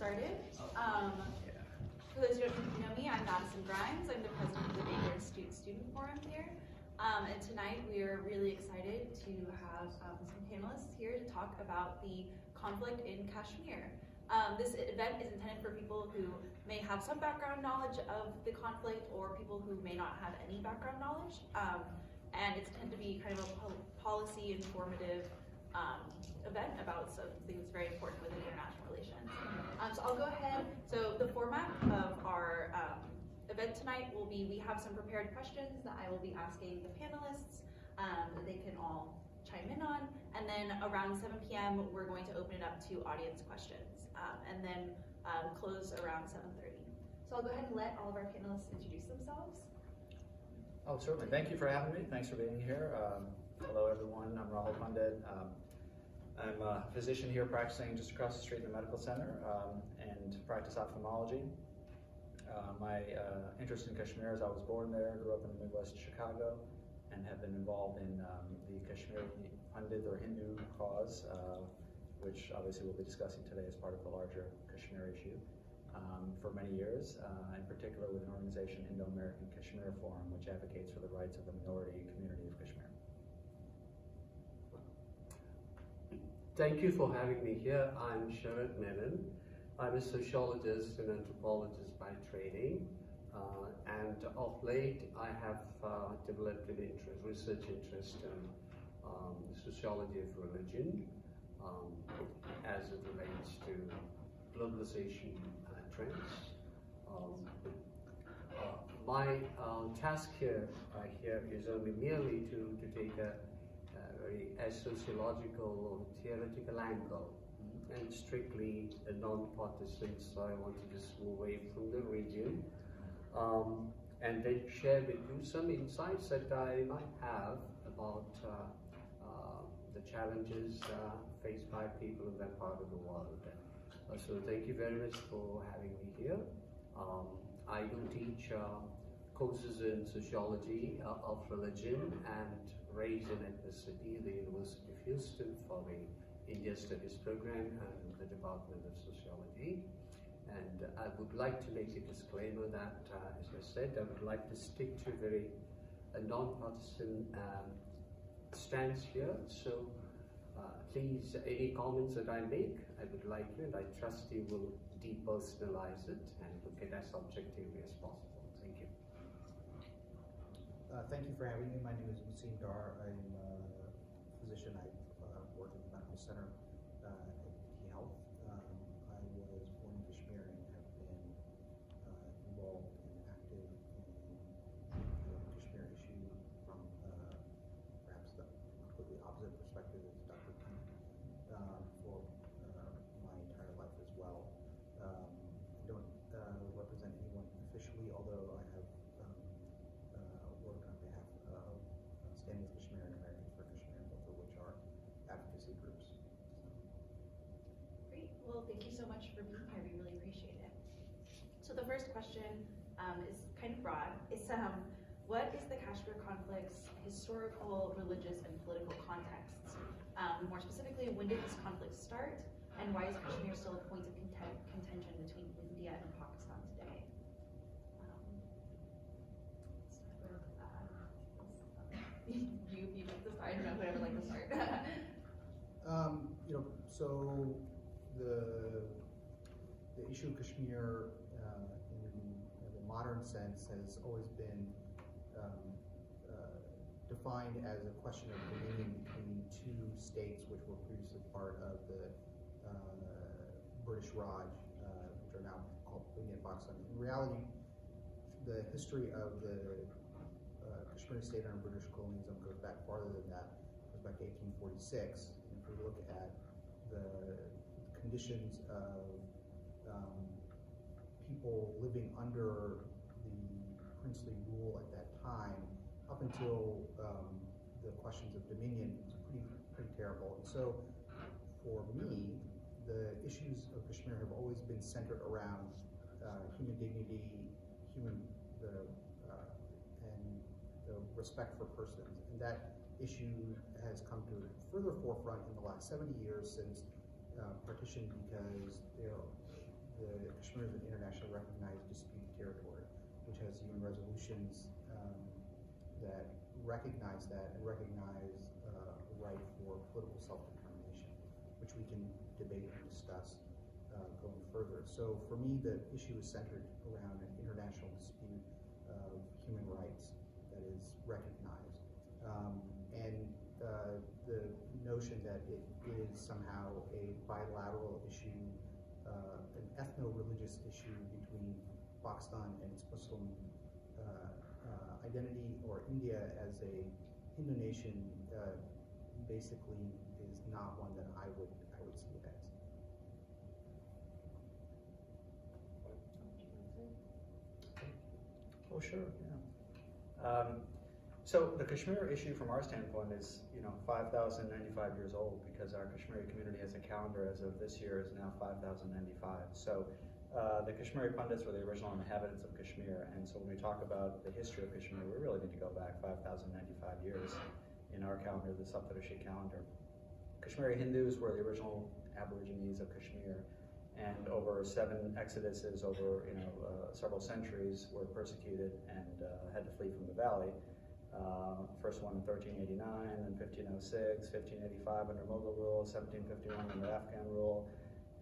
started. For those who don't know me, I'm Madison Grimes. I'm the president of the Bay Area Student Forum here. And tonight we are really excited to have some panelists here to talk about the conflict in Kashmir. This event is intended for people who may have some background knowledge of the conflict or people who may not have any background knowledge. And it's intended to be kind of a policy informative event about something that's very important within international relations. So I'll go ahead. So the format of our event tonight will be, we have some prepared questions that I will be asking the panelists that they can all chime in on. And then around 7 p.m. we're going to open it up to audience questions and then close around 7:30. So I'll go ahead and let all of our panelists introduce themselves. Oh, certainly. Thank you for having me. Thanks for being here. Hello, everyone. I'm Rahul Pandit. I'm a physician here practicing just across the street in the medical center and practice ophthalmology. My interest in Kashmir is I was born there, grew up in the Midwest Chicago, and have been involved in the Kashmiri Pandit or Hindu cause, which obviously we'll be discussing today as part of the larger Kashmir issue, for many years, in particular with an organization, Indo-American Kashmir Forum, which advocates for the rights of the minority community of Kashmir. Thank you for having me here. I'm Sarath Menon. I'm a sociologist and anthropologist by training, and of late I have developed an research interest in the sociology of religion as it relates to globalization trends. My task here is only merely to take a sociological or theoretical angle and strictly a non-partisan, so I want to just move away from the region and then share with you some insights that I might have about the challenges faced by people in that part of the world. So thank you very much for having me here. I do teach courses in sociology of religion and race and ethnicity at the University of Houston for the India Studies program and the Department of Sociology. And I would like to make a disclaimer that, as I said, I would like to stick to a non-partisan stance here. So please, any comments that I make, I would like you, and I trust you will depersonalize it and look at it as objectively as possible. Thank you. Thank you for having me. My name is Wasim Dar. I'm a physician. I work at the medical center at T Health. I was born in Kashmir and have been involved and active in the Kashmir issue from perhaps the completely opposite perspective as Dr. P for my entire life as well. I don't represent anyone officially, although I have worked on behalf of Standing with Kashmir and Americans for Kashmir, both of which are advocacy groups. Great. Well, thank you so much for being here. We really appreciate it. So the first question is kind of broad. It's what is the Kashmir conflict's historical, religious, and political context? More specifically, when did this conflict start, and why is Kashmir still a point of contention between India and Pakistan today? You pick this. I don't know whoever like to start. So the issue of Kashmir in the modern sense has always been defined as a question of dominion between two states which were previously part of the British Raj, which are now called India and Pakistan. In reality, the history of the Kashmir state under British colonialism goes back farther than that. It goes back to 1846. And if we look at the conditions of people living under the princely rule at that time, up until the questions of dominion, was pretty terrible. And so, for me, the issues of Kashmir have always been centered around human dignity, and the respect for persons. And that issue has come to further forefront in the last 70 years since partition, because the Kashmir is an internationally recognized disputed territory, which has UN resolutions that recognize that and recognize a right for political self-determination, which we can debate and discuss going further. So for me, the issue is centered around an international dispute of human rights that is recognized. And the notion that it is somehow a bilateral issue, an ethno-religious issue between Pakistan and its Muslim identity, or India as a Hindu nation, basically is not one that I would see it as. Oh, sure, yeah. So the Kashmir issue from our standpoint is, 5,095 years old, because our Kashmiri community as a calendar as of this year is now 5,095. So the Kashmiri Pandits were the original inhabitants of Kashmir, and so when we talk about the history of Kashmir, we really need to go back 5,095 years in our calendar, the Saptarishi calendar. Kashmiri Hindus were the original Aborigines of Kashmir, and over 7 exoduses over several centuries were persecuted and had to flee from the valley. First one in 1389, then 1506, 1585 under Mughal rule, 1751 under Afghan rule,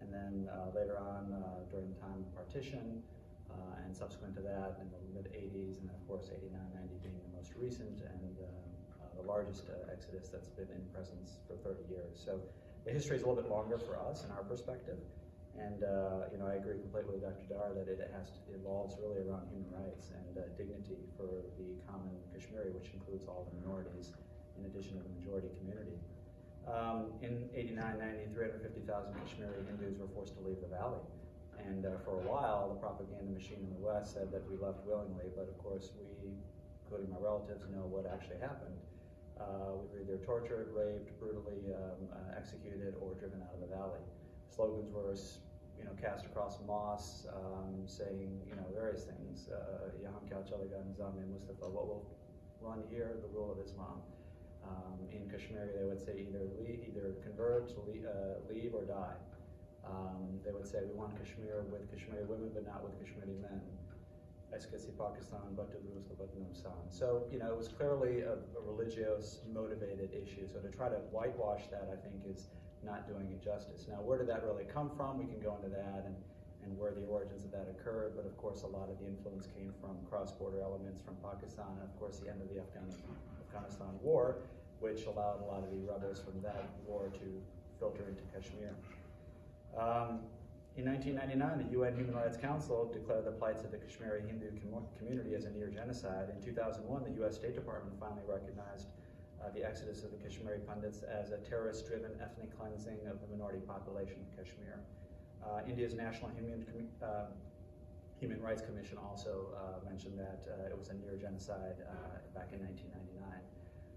and then later on during the time of partition, and subsequent to that in the mid-80s, and then of course 89, 90 being the most recent and the largest exodus that's been in presence for 30 years. So the history is a little bit longer for us in our perspective. And I agree completely with Dr. Dar that it evolves really around human rights and dignity for the common Kashmiri, which includes all the minorities, in addition to the majority community. In 89-90, 350,000 Kashmiri Hindus were forced to leave the valley. And for a while, the propaganda machine in the West said that we left willingly, but of course we, including my relatives, know what actually happened. We were either tortured, raped, brutally executed, or driven out of the valley. Slogans were, cast across mosques, saying, various things. Yahan kya chalega nizam-e Mustafa, what will run here? The rule of Islam. In Kashmir, they would say either convert, leave, or die. They would say, we want Kashmir with Kashmiri women, but not with Kashmiri men. Eskasi Pakistan, but to Rusla, but Numsan. So, it was clearly a religious motivated issue. So to try to whitewash that, I think, is not doing it justice. Now, where did that really come from? We can go into that and where the origins of that occurred, but of course a lot of the influence came from cross-border elements from Pakistan, and of course the end of the Afghanistan war, which allowed a lot of the rebels from that war to filter into Kashmir. In 1999, the UN Human Rights Council declared the plights of the Kashmiri Hindu community as a near genocide. In 2001, the US State Department finally recognized the exodus of the Kashmiri Pandits as a terrorist-driven ethnic cleansing of the minority population of Kashmir. India's National Human Rights Commission also mentioned that it was a near genocide back in 1999.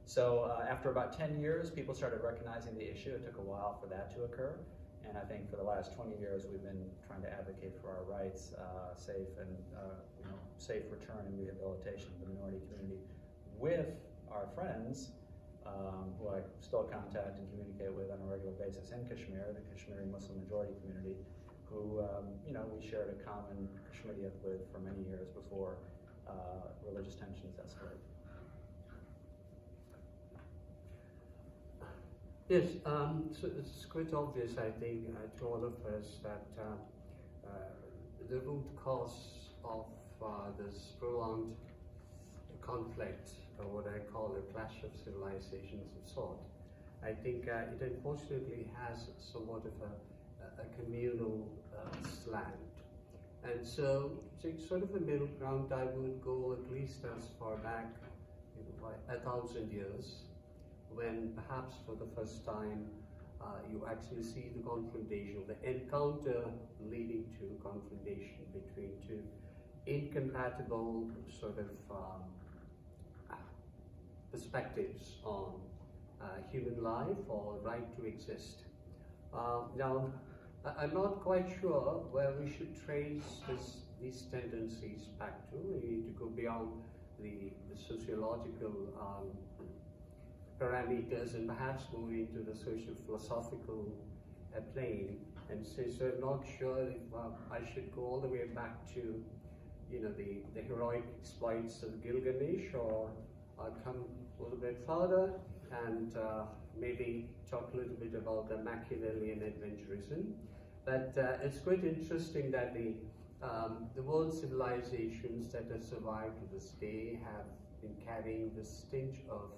So after about 10 years, people started recognizing the issue. It took a while for that to occur. And I think for the last 20 years, we've been trying to advocate for our rights, safe return and rehabilitation of the minority community with our friends, who I still contact and communicate with on a regular basis in Kashmir, the Kashmiri Muslim majority community, who we shared a common Kashmiriyat with for many years before religious tensions escalated. Yes, so it's quite obvious, I think, to all of us that the root cause of this prolonged conflict, or what I call a clash of civilizations of sort, I think it unfortunately has somewhat of a communal slant. And so, sort of a middle ground, I would go at least as far back, like 1,000 years, when perhaps for the first time you actually see the confrontation, the encounter leading to confrontation between two incompatible sort of perspectives on human life or right to exist. Now, I'm not quite sure where we should trace these tendencies back to. We need to go beyond the sociological parameters and perhaps move into the social philosophical plane. and so not sure if I should go all the way back to, the heroic exploits of Gilgamesh, or come a little bit further and maybe talk a little bit about the Machiavellian adventurism. But it's quite interesting that the world civilizations that have survived to this day have been carrying the stench of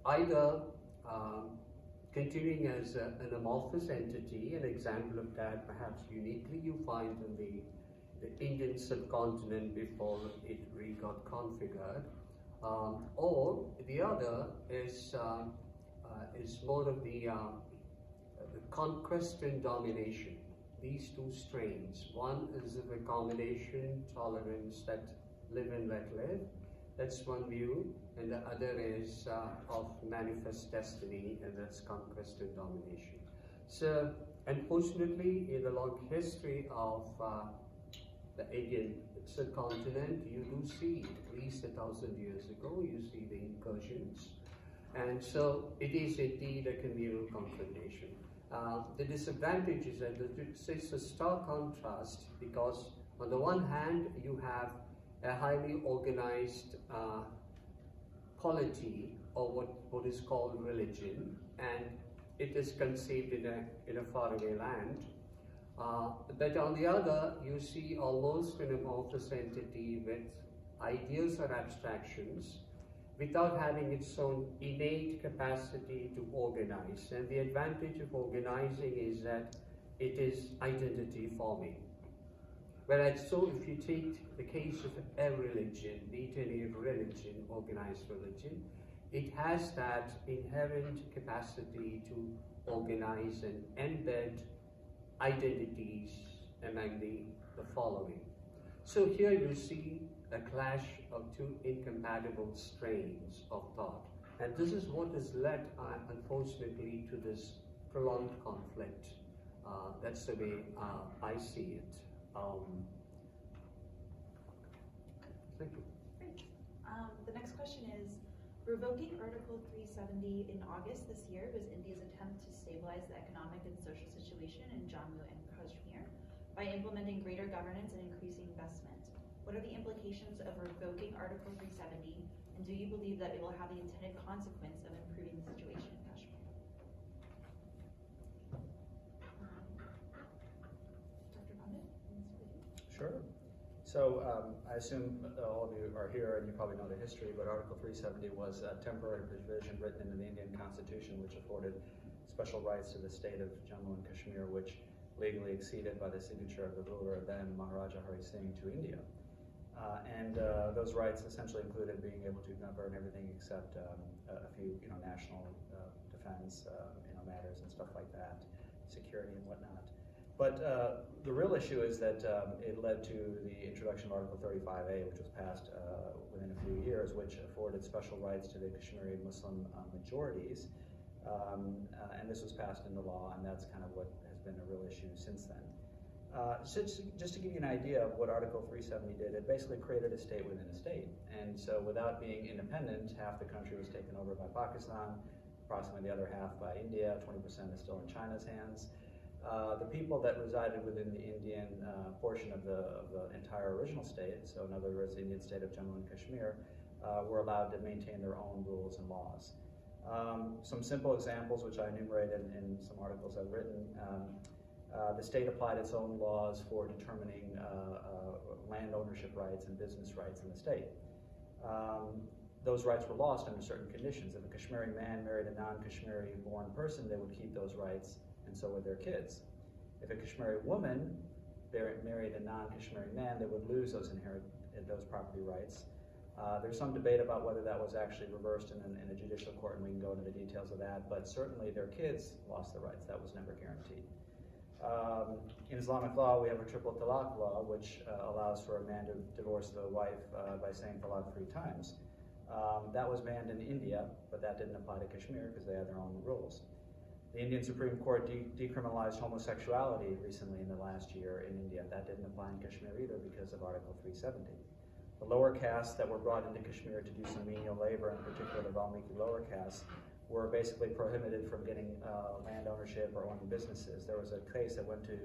either continuing as an amorphous entity. An example of that, perhaps uniquely, you find in the Indian subcontinent before it really got configured, or the other is more of the conquest and domination. These two strains. One is of accommodation, tolerance, that live and let live. That's one view, and the other is of manifest destiny, and that's conquest and domination. So, unfortunately, in the long history of the Indian subcontinent, you do see, at least 1,000 years ago, you see the incursions. And so, it is indeed a communal confrontation. The disadvantage is that it's a stark contrast, because on the one hand, you have a highly organized polity, or what is called religion, and it is conceived in a faraway land. But on the other, you see almost an amorphous entity with ideas or abstractions, without having its own innate capacity to organize. And the advantage of organizing is that it is identity forming. Whereas, so if you take the case of a religion, be it any religion, organized religion, it has that inherent capacity to organize and embed identities among the following. So here you see a clash of two incompatible strains of thought. And this is what has led, unfortunately, to this prolonged conflict. That's the way I see it. Thank you. Great. The next question is, revoking Article 370 in August this year was India's attempt to stabilize the economic and social situation in Jammu and Kashmir by implementing greater governance and increasing investment. What are the implications of revoking Article 370, and do you believe that it will have the intended consequence of improving the situation in Kashmir? Dr. Pandit? Sure. So I assume all of you are here and you probably know the history, but Article 370 was a temporary provision written into the Indian Constitution which afforded special rights to the state of Jammu and Kashmir, which legally acceded by the signature of the ruler then, Maharaja Hari Singh, to India. And those rights essentially included being able to govern everything except a few, national defense, matters and stuff like that, security and whatnot. But the real issue is that it led to the introduction of Article 35A, which was passed within a few years, which afforded special rights to the Kashmiri Muslim majorities. And this was passed into law, and that's kind of what has been a real issue since then. Just to give you an idea of what Article 370 did, it basically created a state within a state. And so without being independent, half the country was taken over by Pakistan, approximately the other half by India, 20% is still in China's hands. The people that resided within the Indian portion of the entire original state, so in other words, the Indian state of Jammu and Kashmir, were allowed to maintain their own rules and laws. Some simple examples, which I enumerated in some articles I've written. The state applied its own laws for determining land ownership rights and business rights in the state. Those rights were lost under certain conditions. If a Kashmiri man married a non-Kashmiri born person, they would keep those rights, and so would their kids. If a Kashmiri woman married a non-Kashmiri man, they would lose those property rights. There's some debate about whether that was actually reversed in a judicial court, and we can go into the details of that, but certainly their kids lost the rights. That was never guaranteed. In Islamic law, we have a triple talaq law, which allows for a man to divorce the wife by saying talaq 3 times. That was banned in India, but that didn't apply to Kashmir because they had their own rules. The Indian Supreme Court decriminalized homosexuality recently in the last year in India. That didn't apply in Kashmir either because of Article 370. The lower castes that were brought into Kashmir to do some menial labor, in particular the Valmiki lower castes, were basically prohibited from getting land ownership or owning businesses. There was a case that went to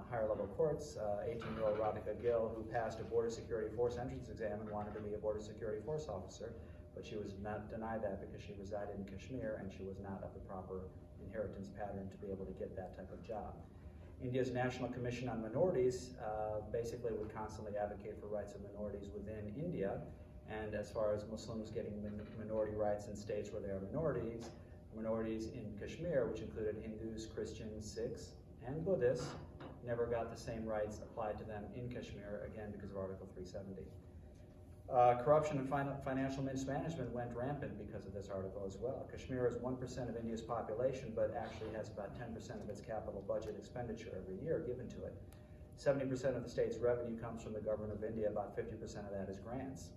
higher level courts, 18-year-old Radhika Gill, who passed a border security force entrance exam and wanted to be a border security force officer, but she was not denied that because she resided in Kashmir and she was not of the proper inheritance pattern to be able to get that type of job. India's National Commission on Minorities basically would constantly advocate for rights of minorities within India, and as far as Muslims getting minority rights in states where they are minorities in Kashmir, which included Hindus, Christians, Sikhs, and Buddhists, never got the same rights applied to them in Kashmir, again because of Article 370. Corruption and financial mismanagement went rampant because of this article as well. Kashmir is 1% of India's population, but actually has about 10% of its capital budget expenditure every year given to it. 70% of the state's revenue comes from the government of India, about 50% of that is grants.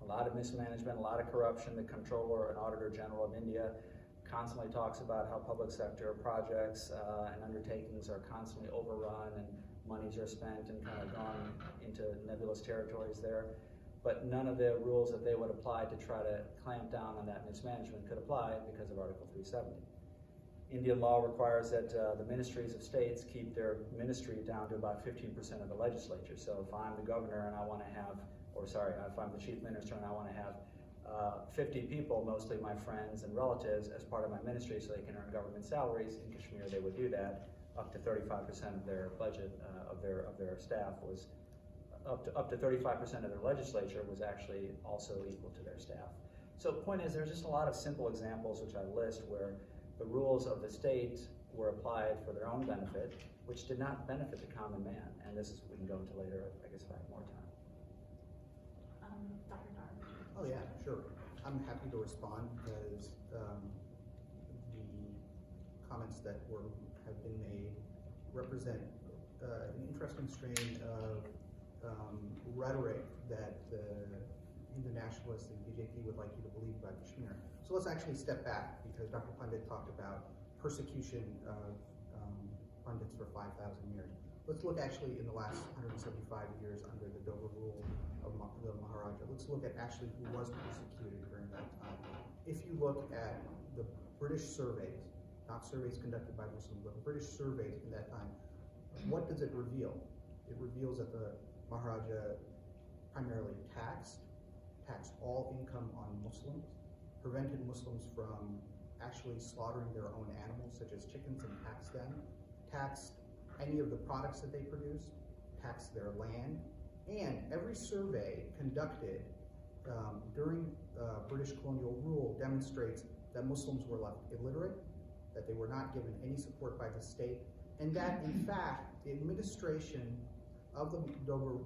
A lot of mismanagement, a lot of corruption. The Comptroller and Auditor General of India constantly talks about how public sector projects and undertakings are constantly overrun and monies are spent and kind of gone into nebulous territories there. But none of the rules that they would apply to try to clamp down on that mismanagement could apply because of Article 370. Indian law requires that the ministries of states keep their ministry down to about 15% of the legislature. So if I'm the governor and I want to have, if I'm the chief minister and I want to have 50 people, mostly my friends and relatives, as part of my ministry so they can earn government salaries. In Kashmir, they would do that. Up to 35% of their budget of their staff was, up to 35% of their legislature was actually also equal to their staff. So the point is, there's just a lot of simple examples which I list where the rules of the state were applied for their own benefit, which did not benefit the common man. And this is, we can go into later, I guess, if I have more time. Dr. Dar. Oh yeah, sure. I'm happy to respond because the comments that have been made represent an interesting strain of rhetoric that the Hindu nationalists and BJP would like you to believe about Kashmir. So let's actually step back, because Dr. Pandit talked about persecution of Pandits for 5,000 years. Let's look actually in the last 175 years under the Dover rule of the Maharaja. Let's look at actually who was persecuted during that time. If you look at the British surveys, not surveys conducted by Muslims, but British surveys in that time, what does it reveal? It reveals that the Maharaja primarily taxed all income on Muslims, prevented Muslims from actually slaughtering their own animals, such as chickens, and taxed them, taxed any of the products that they produced, taxed their land, and every survey conducted during British colonial rule demonstrates that Muslims were left illiterate, that they were not given any support by the state, and that in fact the administration of the Dover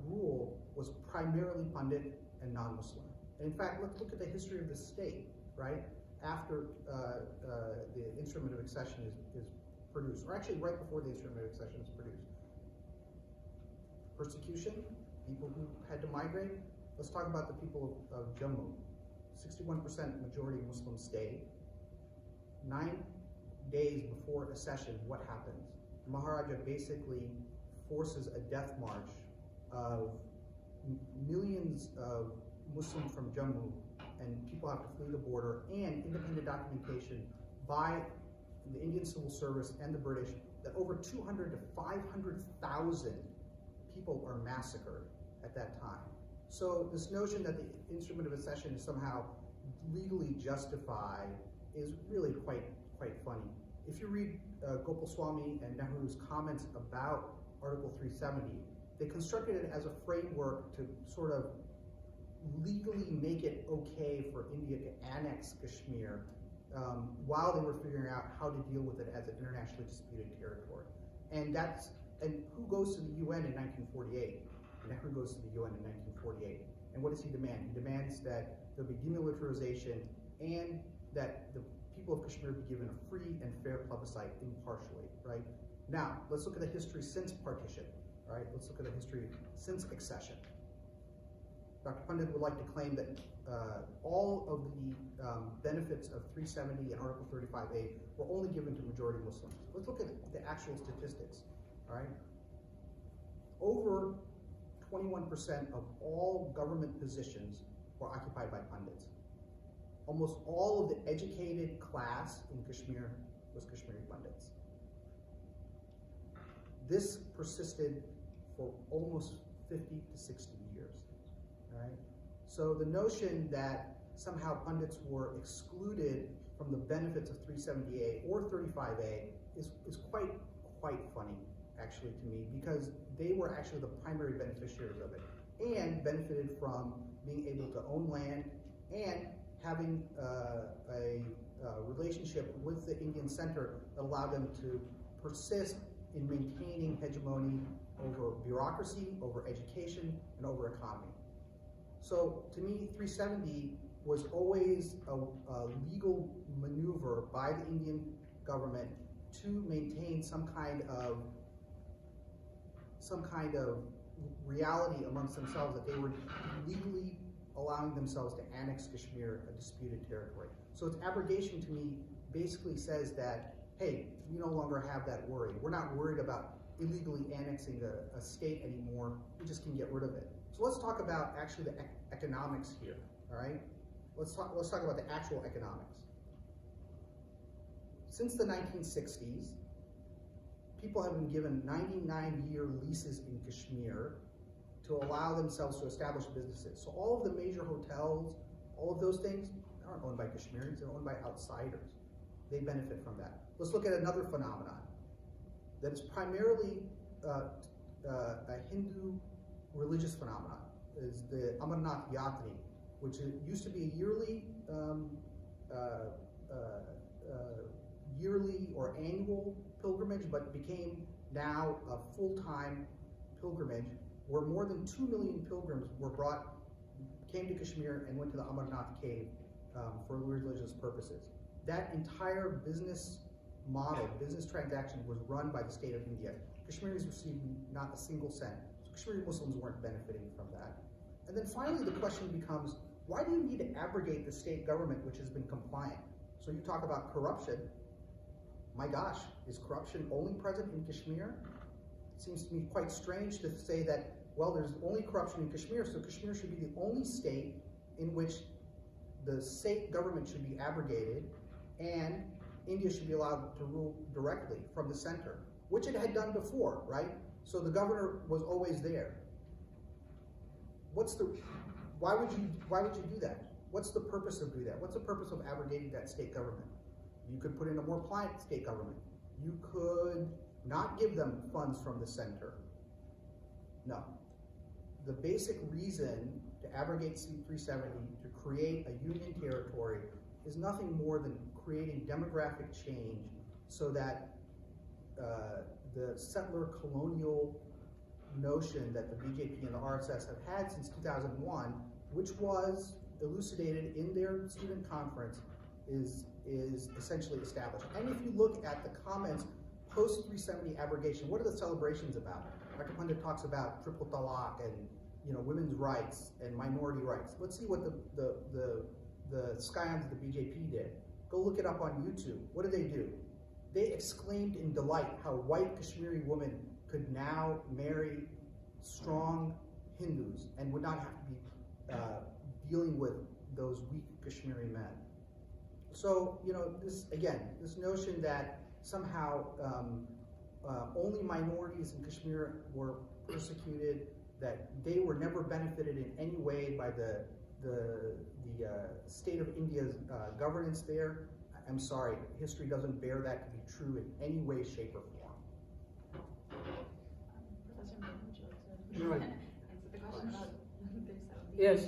rule was primarily Pandit and non-Muslim. And in fact, let's look at the history of the state, right? After the instrument of accession is produced, or actually right before the instrument of accession is produced. Persecution, people who had to migrate. Let's talk about the people of Jammu. 61% majority Muslim state. 9 days before accession, what happens? Maharaja basically forces a death march of millions of Muslims from Jammu, and people have to flee the border, and independent documentation by the Indian Civil Service and the British that over 200 to 500,000 people are massacred at that time. So this notion that the instrument of accession is somehow legally justified is really quite funny. If you read Gopalswamy and Nehru's comments about Article 370, they constructed it as a framework to sort of legally make it okay for India to annex Kashmir while they were figuring out how to deal with it as an internationally disputed territory. And who goes to the UN in 1948? Nehru goes to the UN in 1948. And what does he demand? He demands that there be demilitarization and that the people of Kashmir be given a free and fair plebiscite impartially, right? Now, let's look at the history since partition, right? Let's look at the history since accession. Dr. Pandit would like to claim that all of the benefits of 370 and Article 35A were only given to majority Muslims. Let's look at the actual statistics, all right? Over 21% of all government positions were occupied by Pandits. almost all of the educated class in Kashmir was Kashmiri Pandits. This persisted for almost 50 to 60 years, right? So the notion that somehow Pandits were excluded from the benefits of 370A or 35A is quite funny, actually, to me, because they were actually the primary beneficiaries of it and benefited from being able to own land and having a relationship with the Indian center that allowed them to persist in maintaining hegemony over bureaucracy, over education, and over economy. So to me, 370 was always a legal maneuver by the Indian government to maintain some kind of reality amongst themselves that they were legally allowing themselves to annex Kashmir, a disputed territory. So its abrogation to me basically says that, hey, we no longer have that worry. We're not worried about illegally annexing a state anymore. We just can get rid of it. So let's talk about actually the economics here, all right? Let's talk about the actual economics. Since the 1960s, people have been given 99-year leases in Kashmir to allow themselves to establish businesses. So all of the major hotels, all of those things, they aren't owned by Kashmiris, they're owned by outsiders. They benefit from that. Let's look at another phenomenon that is primarily a Hindu religious phenomenon, is the Amarnath Yatri, which used to be a yearly or annual pilgrimage, but became now a full-time pilgrimage where more than 2 million pilgrims came to Kashmir and went to the Amarnath cave for religious purposes. That entire business model, business transaction, was run by the state of India. Kashmiris received not a single cent. So Kashmiri Muslims weren't benefiting from that. And then finally the question becomes, why do you need to abrogate the state government which has been compliant? So you talk about corruption. My gosh, is corruption only present in Kashmir? It seems to me quite strange to say that, well, there's only corruption in Kashmir, so Kashmir should be the only state in which the state government should be abrogated and India should be allowed to rule directly from the center, which it had done before, right? So the governor was always there. Why would you do that? What's the purpose of doing that? What's the purpose of abrogating that state government? You could put in a more pliant state government. You could not give them funds from the center. No. The basic reason to abrogate C-370, to create a union territory, is nothing more than creating demographic change so that the settler colonial notion that the BJP and the RSS have had since 2001, which was elucidated in their student conference, is essentially established. And if you look at the comments post-370 abrogation, what are the celebrations about? Dr. Pandit talks about triple talaq and women's rights and minority rights. Let's see what the scions of the BJP did. Go look it up on YouTube. What did they do? They exclaimed in delight how white Kashmiri women could now marry strong Hindus and would not have to be dealing with those weak Kashmiri men. So, this notion that somehow only minorities in Kashmir were persecuted, that they were never benefited in any way by the state of India's governance there, I'm sorry, history doesn't bear that to be true in any way, shape, or form. Professor Menon, would you like to Right. answer the question about 370? Yes,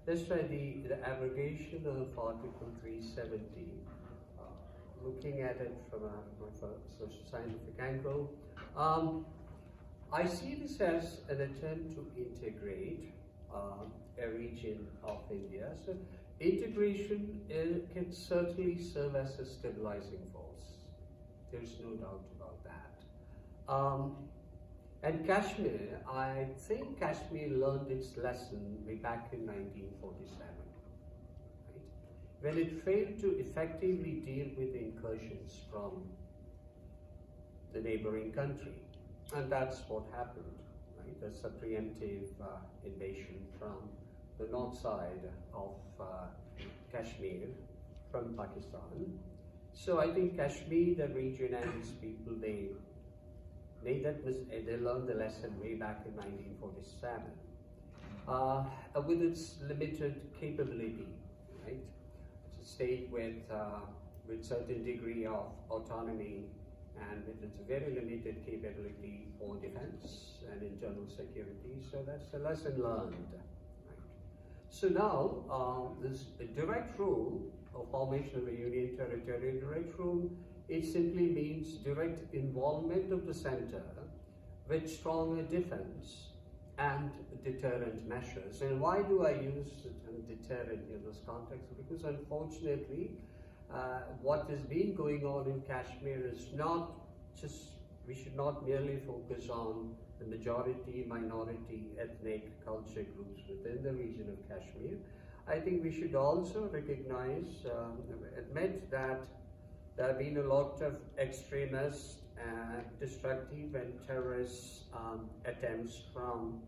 let's try the abrogation of Article 370. Looking at it from a social scientific angle, I see this as an attempt to integrate a region of India. So integration can certainly serve as a stabilizing force. There's no doubt about that. And Kashmir, I think Kashmir learned its lesson way back in 1947, right? When it failed to effectively deal with the incursions from the neighboring country. And that's what happened, right? There's a preemptive invasion from the north side of Kashmir from Pakistan. So I think Kashmir, the region and its people, they learned the lesson way back in 1947 with its limited capability, right? It's a state with certain degree of autonomy and with its very limited capability for defense and internal security. So that's a lesson learned. Right? So now this direct rule of formation of a union territory, direct rule, it simply means direct involvement of the center with stronger defense and deterrent measures. And why do I use deterrent in this context? Because unfortunately, what has been going on in Kashmir is not just, we should not merely focus on the majority, minority, ethnic, culture groups within the region of Kashmir. I think we should also recognize, admit that there have been a lot of extremist, destructive and terrorist attempts from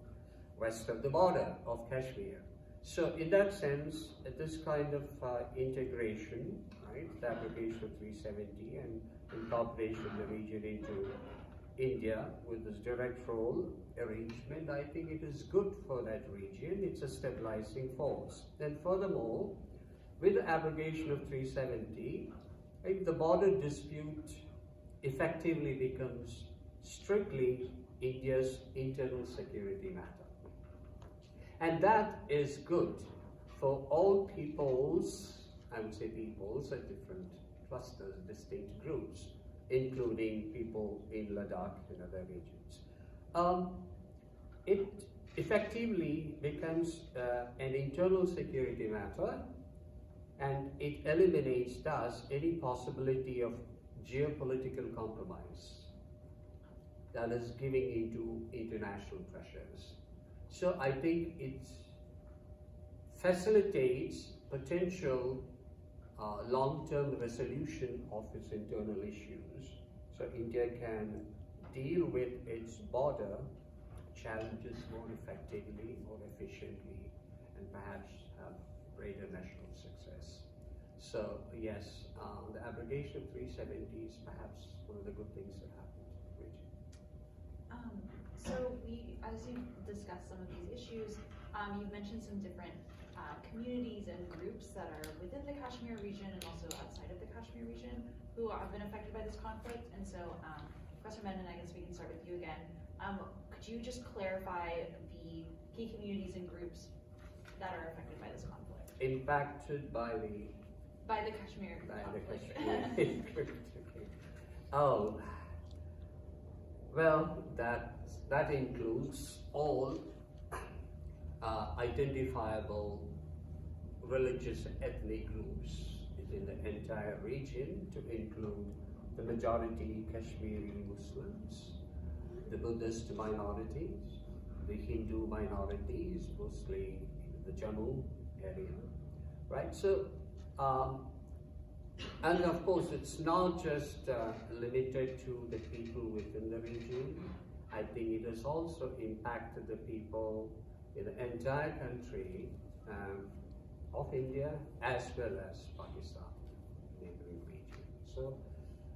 west of the border of Kashmir. So in that sense, this kind of integration, right, the application of 370 and incorporation of the region into India with this direct role arrangement, I think it is good for that region. It's a stabilizing force. And furthermore, with the abrogation of 370, if the border dispute effectively becomes strictly India's internal security matter. And that is good for all peoples, I would say peoples at different clusters, distinct groups, including people in Ladakh and other regions. It effectively becomes an internal security matter, and it eliminates thus any possibility of geopolitical compromise that is giving into international pressures. So I think it facilitates potential long-term resolution of its internal issues. So India can deal with its border challenges more effectively, more efficiently, and perhaps have greater measure of success. So yes, the abrogation of 370 is perhaps one of the good things that happened. So as you discussed some of these issues, you've mentioned some different communities and groups that are within the Kashmir region and also outside of the Kashmir region who have been affected by this conflict. And so, Professor Menon, I guess we can start with you again. Could you just clarify the key communities and groups that are affected by this conflict? Impacted by the Kashmir conflict. Oh, well, that includes all identifiable religious ethnic groups within the entire region, to include the majority Kashmiri Muslims, the Buddhist minorities, the Hindu minorities, mostly in the Jammu area, right? So, and of course, it's not just limited to the people within the region. I think it has also impacted the people in the entire country of India as well as Pakistan, neighboring region. So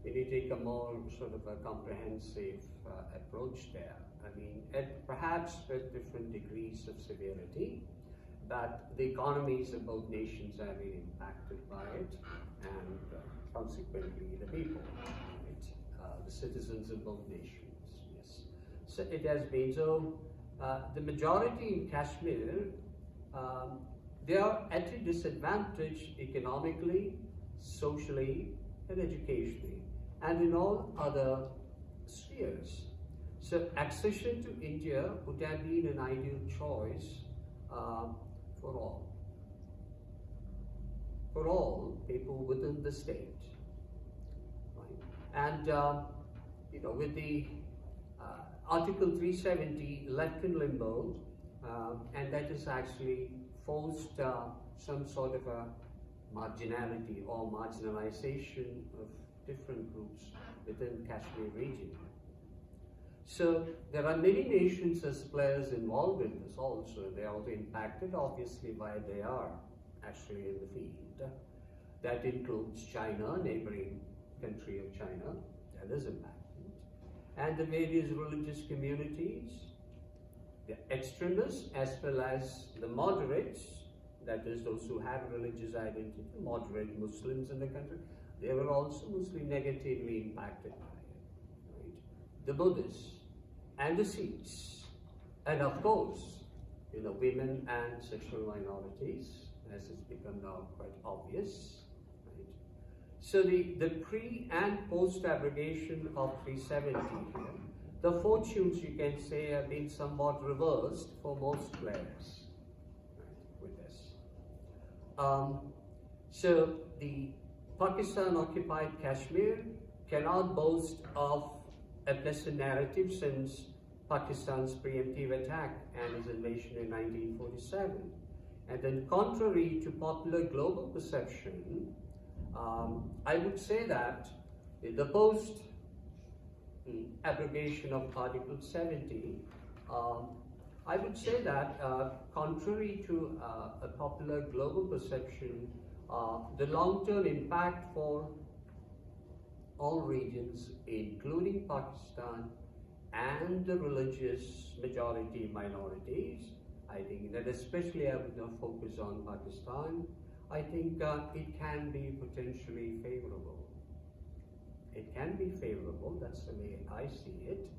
we need to take a more sort of a comprehensive approach there. I mean, perhaps with different degrees of severity, but the economies of both nations have been impacted by it, and consequently the people, right? The citizens of both nations, yes. So it has been, so the majority in Kashmir, they are at a disadvantage economically, socially, and educationally, and in all other spheres. So accession to India would have been an ideal choice for all people within the state, right? And you know, with the Article 370 left in limbo, and that has actually forced some sort of a marginality or marginalization of different groups within the Kashmir region. So there are many nations as players involved in this also. They are also impacted obviously by they are actually in the field. That includes China, neighboring country of China, that is impacted, and the various religious communities, the extremists as well as the moderates, that is those who have religious identity, moderate Muslims in the country, they were also mostly negatively impacted by it. Right? The Buddhists and the Sikhs, and of course, women and sexual minorities, as it's become now quite obvious. Right? So the pre and post abrogation of 370 here, the fortunes, you can say, have been somewhat reversed for most players, right, with this. So the Pakistan occupied Kashmir cannot boast of a pleasant narrative since Pakistan's preemptive attack and its invasion in 1947. And then, contrary to popular global perception, I would say that the post abrogation of Article 70, I would say that contrary to a popular global perception, the long-term impact for all regions, including Pakistan and the religious majority minorities, I think that especially I would not focus on Pakistan, I think it can be potentially favorable. It can be favorable, that's the way I see it,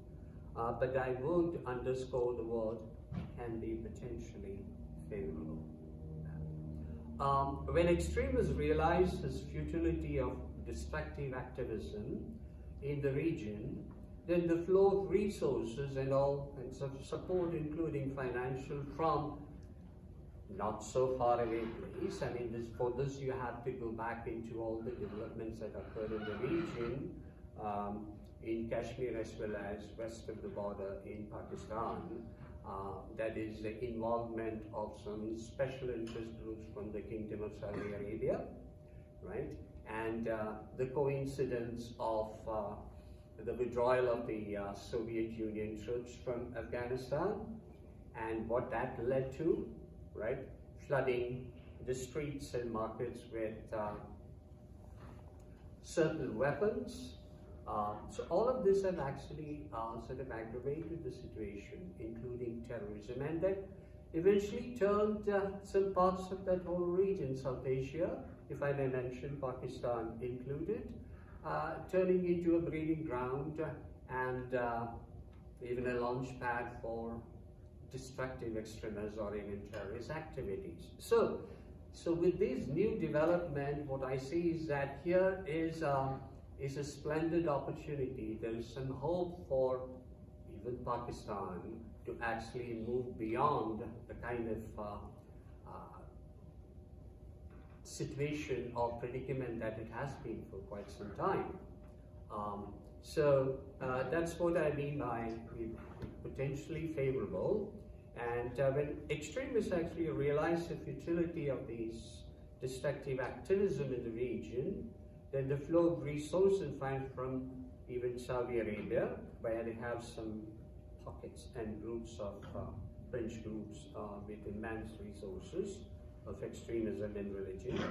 but I would underscore the word can be potentially favorable. When extremists realize this futility of destructive activism in the region, then the flow of resources and support, including financial, from not so far away place. I mean, for this you have to go back into all the developments that occurred in the region, in Kashmir as well as west of the border in Pakistan. That is the involvement of some special interest groups from the Kingdom of Saudi Arabia, right? And the coincidence of the withdrawal of the Soviet Union troops from Afghanistan and what that led to, right? Flooding the streets and markets with certain weapons. So all of this have actually sort of aggravated the situation, including terrorism, and that eventually turned some parts of that whole region, South Asia, if I may mention Pakistan included, turning into a breeding ground and even a launch pad for destructive extremist or even terrorist activities. So with this new development, what I see is that here is a splendid opportunity. There is some hope for even Pakistan to actually move beyond the kind of situation or predicament that it has been for quite some time. That's what I mean by potentially favorable. And when extremists actually realize the futility of these destructive activism in the region, then the flow of resources find from even Saudi Arabia, where they have some pockets and groups of French groups with immense resources of extremism in religion,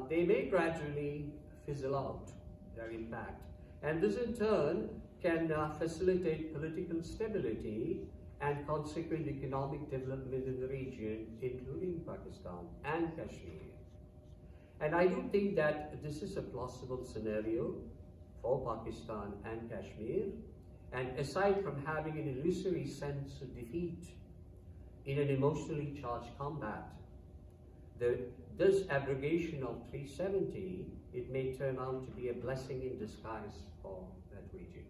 they may gradually fizzle out their impact. And this in turn can facilitate political stability and consequent economic development in the region, including Pakistan and Kashmir. And I do think that this is a plausible scenario for Pakistan and Kashmir. And aside from having an illusory sense of defeat in an emotionally charged combat, this abrogation of 370, it may turn out to be a blessing in disguise for that region.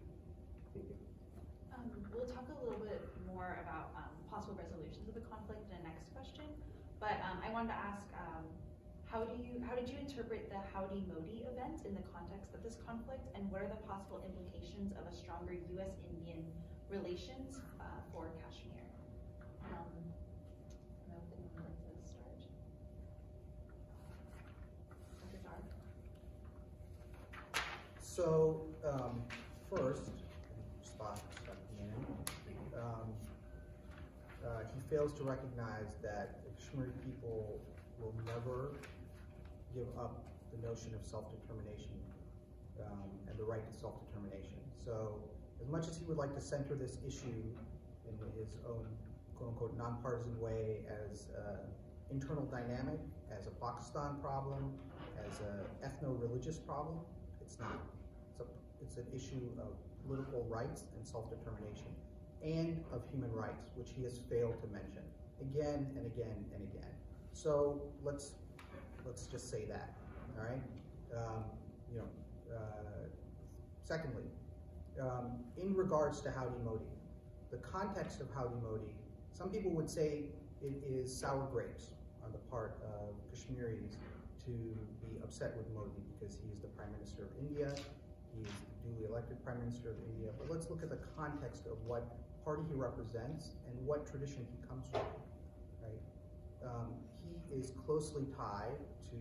Thank you. We'll talk a little bit more about possible resolutions of the conflict in the next question, but I wanted to ask, how did you interpret the Howdy Modi event in the context of this conflict, and what are the possible implications of a stronger U.S.-Indian relations for Kashmir? I don't know if anyone would like to start. Dr. Dar? So, first, Spot stepping in. He fails to recognize that the Kashmiri people will never give up the notion of self-determination and the right to self-determination. So as much as he would like to center this issue in his own quote-unquote nonpartisan way as internal dynamic, as a Pakistan problem, as an ethno-religious problem, it's not. It's an issue of political rights and self-determination, and of human rights, which he has failed to mention again and again and again. So let's just say that, all right? Secondly, in regards to Howdy Modi, the context of Howdy Modi, some people would say it is sour grapes on the part of Kashmiris to be upset with Modi because he is the Prime Minister of India, he is the duly elected Prime Minister of India, but let's look at the context of what party he represents and what tradition he comes from, right? He is closely tied to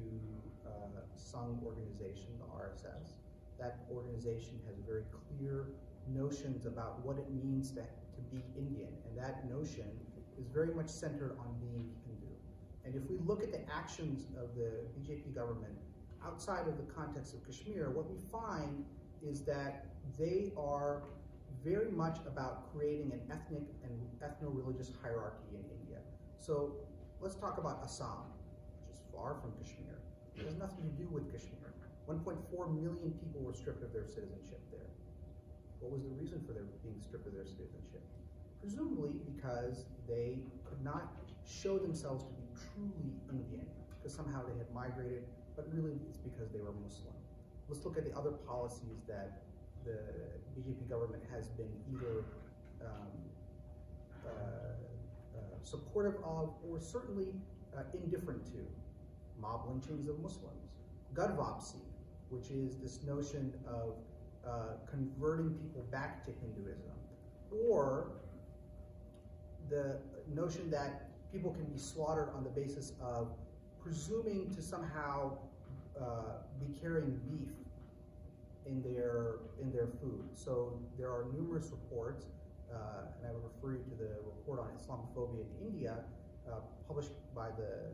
Sangh organization, the RSS. That organization has very clear notions about what it means to be Indian, and that notion is very much centered on being Hindu. And if we look at the actions of the BJP government outside of the context of Kashmir, what we find is that they are very much about creating an ethnic and ethno-religious hierarchy in India. So let's talk about Assam, which is far from Kashmir. It has nothing to do with Kashmir. 1.4 million people were stripped of their citizenship there. What was the reason for their being stripped of their citizenship? Presumably because they could not show themselves to be truly Indian, because somehow they had migrated, but really it's because they were Muslim. Let's look at the other policies that the BJP government has been either supportive of or certainly indifferent to. Mob lynchings of Muslims, Gadvapsi, which is this notion of converting people back to Hinduism, or the notion that people can be slaughtered on the basis of presuming to somehow be carrying beef in their food. So there are numerous reports, and I would refer you to the report on Islamophobia in India, published by the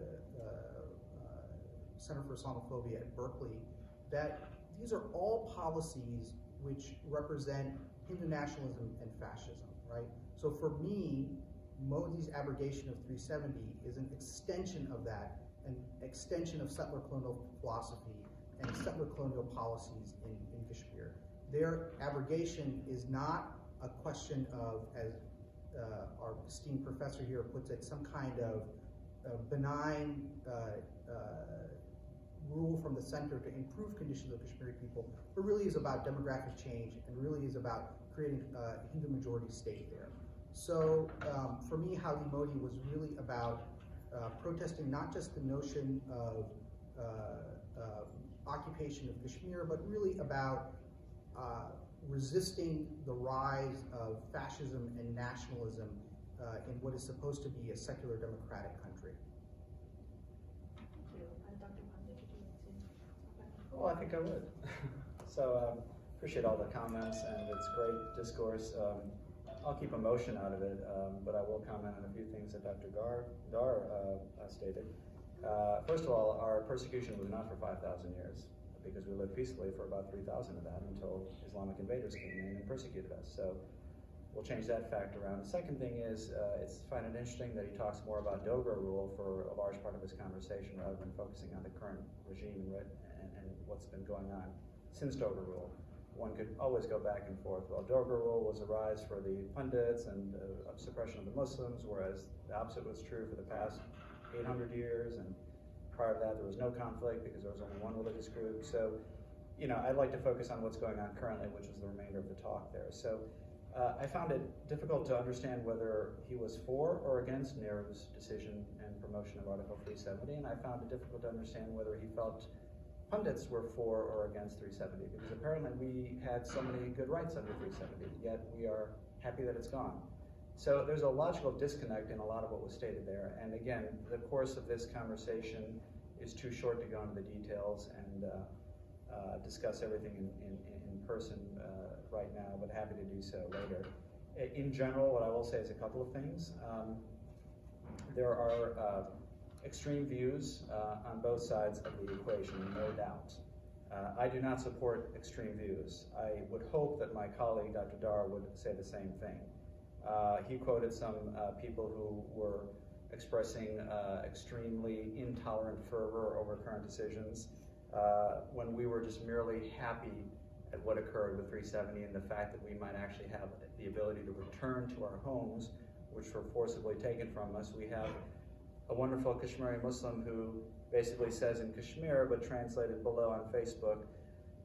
Center for Islamophobia at Berkeley, that these are all policies which represent Hindu nationalism and fascism, right? So for me, Modi's abrogation of 370 is an extension of that, an extension of settler colonial philosophy and settler colonial policies in Kashmir. Their abrogation is not a question of, as our esteemed professor here puts it, some kind of benign rule from the center to improve conditions of Kashmiri people, but really is about demographic change and really is about creating a Hindu majority state there. So for me, Howdy Modi was really about protesting not just the notion of occupation of Kashmir, but really about resisting the rise of fascism and nationalism in what is supposed to be a secular democratic country. Thank you. Dr. Pandit, would you like to talk about that? Well, I think I would. So appreciate all the comments, and it's great discourse. I'll keep emotion out of it, but I will comment on a few things that Dr. Dar stated. First of all, our persecution was not for 5,000 years, because we lived peacefully for about 3,000 of that until Islamic invaders came in and persecuted us. So we'll change that fact around. The second thing is, I find it interesting that he talks more about Dogra rule for a large part of his conversation rather than focusing on the current regime and what's been going on since Dogra rule. One could always go back and forth. Well, Dogra rule was a rise for the Pandits and suppression of the Muslims, whereas the opposite was true for the past 800 years, and prior to that there was no conflict because there was only one religious group. So, you know, I'd like to focus on what's going on currently, which is the remainder of the talk there. So I found it difficult to understand whether he was for or against Nehru's decision and promotion of Article 370, and I found it difficult to understand whether he felt Pandits were for or against 370, because apparently we had so many good rights under 370, yet we are happy that it's gone. So there's a logical disconnect in a lot of what was stated there, and again, the course of this conversation is too short to go into the details and discuss everything in person right now, but happy to do so later. In general, what I will say is a couple of things. There are extreme views on both sides of the equation, no doubt. I do not support extreme views. I would hope that my colleague, Dr. Dar, would say the same thing. He quoted some people who were expressing extremely intolerant fervor over current decisions when we were just merely happy at what occurred with 370 and the fact that we might actually have the ability to return to our homes, which were forcibly taken from us. We have a wonderful Kashmiri Muslim who basically says in Kashmir, but translated below on Facebook,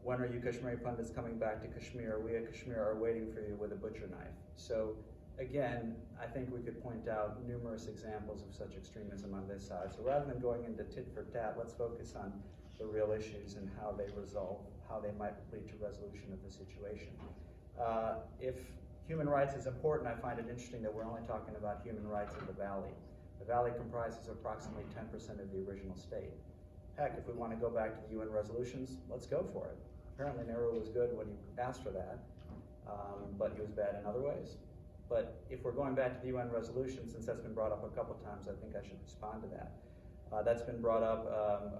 "When are you Kashmiri Pandits coming back to Kashmir? We at Kashmir are waiting for you with a butcher knife." So again, I think we could point out numerous examples of such extremism on this side. So rather than going into tit for tat, let's focus on the real issues and how they resolve, how they might lead to resolution of the situation. If human rights is important, I find it interesting that we're only talking about human rights in the Valley. The Valley comprises approximately 10% of the original state. Heck, if we want to go back to the UN resolutions, let's go for it. Apparently Nehru was good when he asked for that, but he was bad in other ways. But if we're going back to the UN resolution, since that's been brought up a couple times, I think I should respond to that. That's been brought up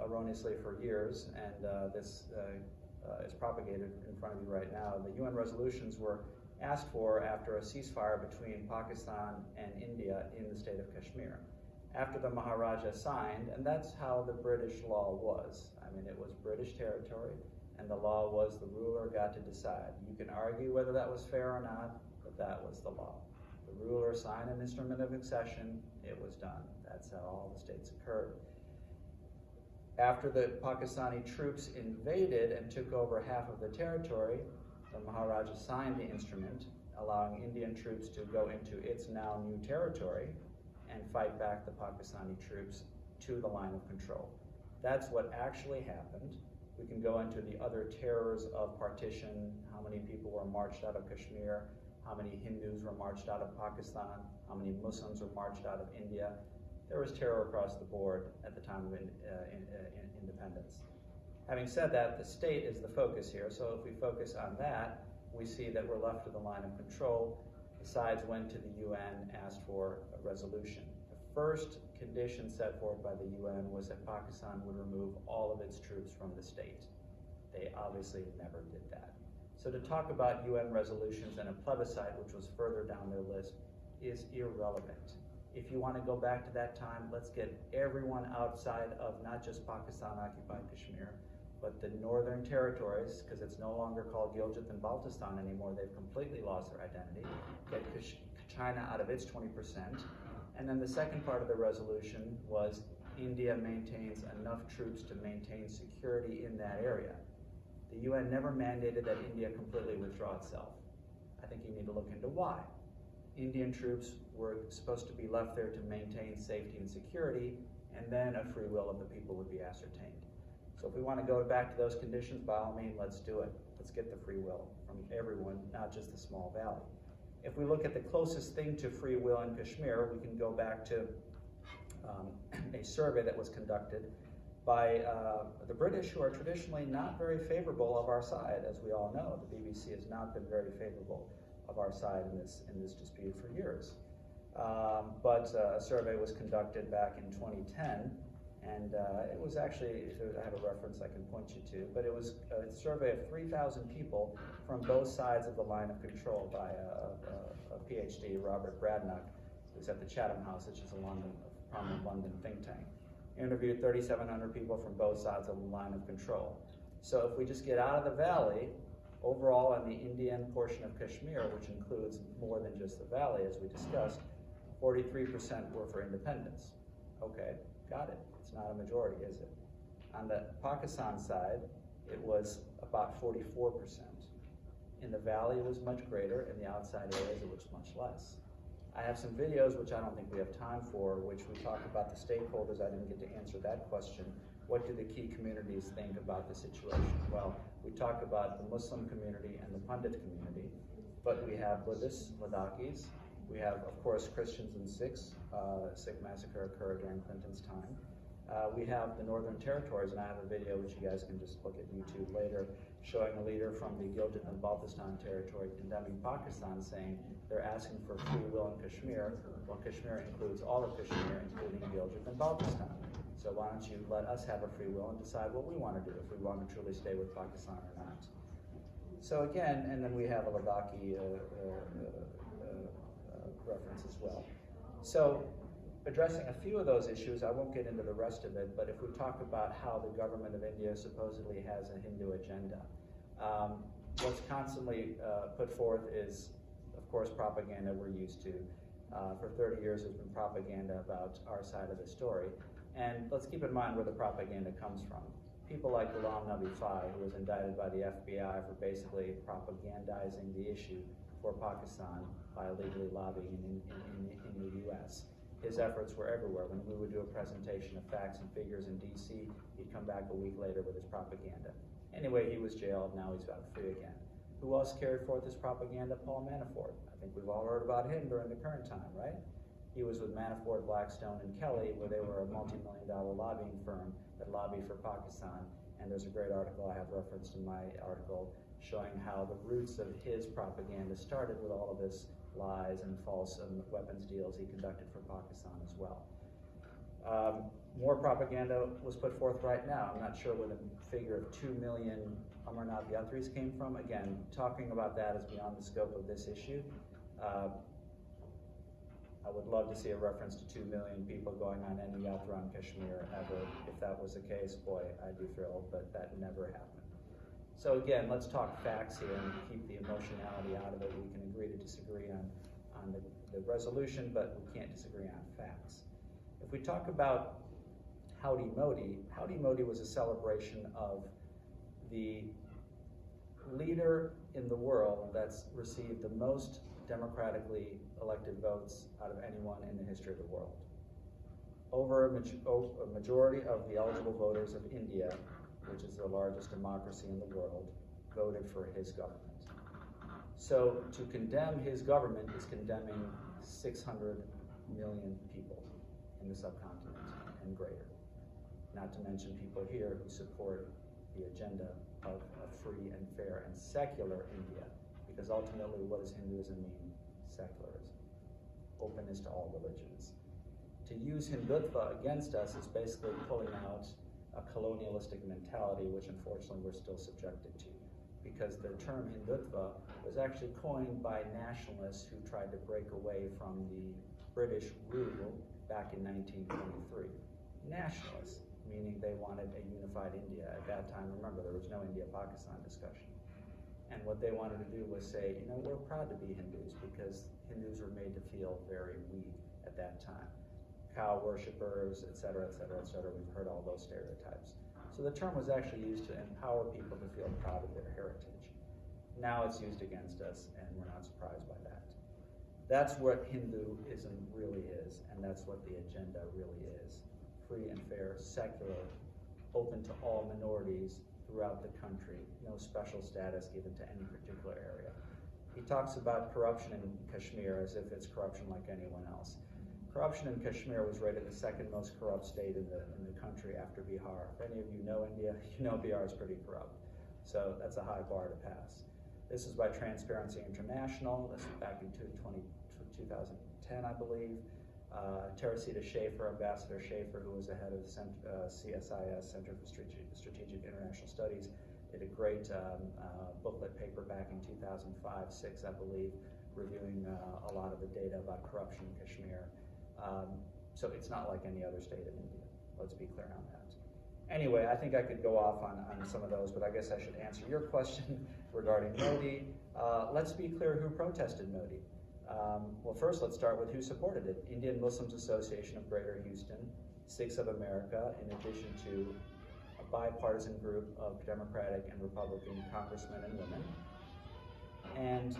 erroneously for years, and this is propagated in front of you right now. The UN resolutions were asked for after a ceasefire between Pakistan and India in the state of Kashmir. After the Maharaja signed, and that's how the British law was. I mean, it was British territory, and the law was the ruler got to decide. You can argue whether that was fair or not, but that was the law. The ruler signed an instrument of accession, it was done. That's how all the states occurred. After the Pakistani troops invaded and took over half of the territory, the Maharaja signed the instrument, allowing Indian troops to go into its now new territory and fight back the Pakistani troops to the line of control. That's what actually happened. We can go into the other terrors of partition, how many people were marched out of Kashmir, how many Hindus were marched out of Pakistan, how many Muslims were marched out of India. There was terror across the board at the time of independence. Having said that, the state is the focus here, so if we focus on that, we see that we're left with a line of control. The sides went to the UN, asked for a resolution. The first condition set forth by the UN was that Pakistan would remove all of its troops from the state. They obviously never did that. So to talk about UN resolutions and a plebiscite, which was further down their list, is irrelevant. If you want to go back to that time, let's get everyone outside of not just Pakistan-occupied Kashmir, but the northern territories, because it's no longer called Gilgit and Baltistan anymore, they've completely lost their identity, get China out of its 20%, and then the second part of the resolution was India maintains enough troops to maintain security in that area. The UN never mandated that India completely withdraw itself. I think you need to look into why. Indian troops were supposed to be left there to maintain safety and security, and then a free will of the people would be ascertained. So if we want to go back to those conditions, by all means, let's do it. Let's get the free will from everyone, not just the small valley. If we look at the closest thing to free will in Kashmir, we can go back to a survey that was conducted by the British, who are traditionally not very favorable of our side, as we all know. The BBC has not been very favorable of our side in this dispute for years. But a survey was conducted back in 2010, and it was actually, I have a reference I can point you to, but it was a survey of 3,000 people from both sides of the line of control by a PhD, Robert Bradnock, who's at the Chatham House, which is a prominent London think tank. Interviewed 3,700 people from both sides of the line of control. So if we just get out of the valley, overall in the Indian portion of Kashmir, which includes more than just the valley, as we discussed, 43% were for independence. Okay, got it. It's not a majority, is it? On the Pakistan side, it was about 44%. In the valley, it was much greater. In the outside areas, it was much less. I have some videos, which I don't think we have time for, which we talk about the stakeholders. I didn't get to answer that question. What do the key communities think about the situation? Well, we talk about the Muslim community and the Pandit community, but we have Buddhists, Ladakhis. We have, of course, Christians and Sikhs. Sikh massacre occurred during Clinton's time. We have the Northern Territories, and I have a video which you guys can just look at YouTube later, showing a leader from the Gilgit and Baltistan territory condemning Pakistan, saying they're asking for free will in Kashmir. Well, Kashmir includes all of Kashmir, including Gilgit and Baltistan. So why don't you let us have a free will and decide what we want to do, if we want to truly stay with Pakistan or not. So again, and then we have a Ladakhi reference as well. So addressing a few of those issues, I won't get into the rest of it, but if we talk about how the government of India supposedly has a Hindu agenda, what's constantly put forth is, of course, propaganda we're used to. For 30 years there's been propaganda about our side of the story. And let's keep in mind where the propaganda comes from. People like Ghulam Nabi Fai, who was indicted by the FBI for basically propagandizing the issue for Pakistan by illegally lobbying in the US. His efforts were everywhere. When we would do a presentation of facts and figures in DC, he'd come back a week later with his propaganda. Anyway, he was jailed, now he's out free again. Who else carried forth this propaganda? Paul Manafort. I think we've all heard about him during the current time, right? He was with Manafort, Blackstone, and Kelly, where they were a multi-million-dollar lobbying firm that lobbied for Pakistan. And there's a great article I have referenced in my article showing how the roots of his propaganda started with all of his lies and false weapons deals he conducted for Pakistan as well. More propaganda was put forth right now. I'm not sure where the figure of 2 million Amarnath Yatris came from. Again, talking about that is beyond the scope of this issue. I would love to see a reference to 2 million people going on any yatra in Kashmir ever. If that was the case, boy, I'd be thrilled, but that never happened. So again, let's talk facts here and keep the emotionality out of it. We can agree to disagree on the resolution, but we can't disagree on facts. If we talk about Howdy Modi was a celebration of the leader in the world that's received the most democratically elected votes out of anyone in the history of the world. Over a majority of the eligible voters of India, which is the largest democracy in the world, voted for his government. So to condemn his government is condemning 600 million people in the subcontinent and greater. Not to mention people here who support the agenda of a free and fair and secular India, because ultimately what does Hinduism mean? Secularism, openness to all religions. To use Hindutva against us is basically pulling out a colonialistic mentality, which unfortunately we're still subjected to, because the term Hindutva was actually coined by nationalists who tried to break away from the British rule back in 1923. Nationalists, meaning they wanted a unified India. At that time, remember, there was no India-Pakistan discussion. And what they wanted to do was say, you know, we're proud to be Hindus because Hindus were made to feel very weak at that time. Cow worshippers, et cetera, et cetera, et cetera. We've heard all those stereotypes. So the term was actually used to empower people to feel proud of their heritage. Now it's used against us, and we're not surprised by that. That's what Hinduism really is, and that's what the agenda really is. Free and fair, secular, open to all minorities throughout the country, no special status given to any particular area. He talks about corruption in Kashmir as if it's corruption like anyone else. Corruption in Kashmir was rated the second most corrupt state in the country after Bihar. If any of you know India, you know Bihar is pretty corrupt. So that's a high bar to pass. This is by Transparency International. This was back in 2010, I believe. Teresita Schaefer, Ambassador Schaefer, who was the head of CSIS, Center for Strategic International Studies, did a great booklet paper back in 2005-06, I believe, reviewing a lot of the data about corruption in Kashmir. So it's not like any other state in India. Let's be clear on that. Anyway, I think I could go off on some of those, but I guess I should answer your question regarding Modi. Let's be clear who protested Modi. Well, first, let's start with who supported it. Indian Muslims Association of Greater Houston, Sikhs of America, in addition to a bipartisan group of Democratic and Republican congressmen and women. And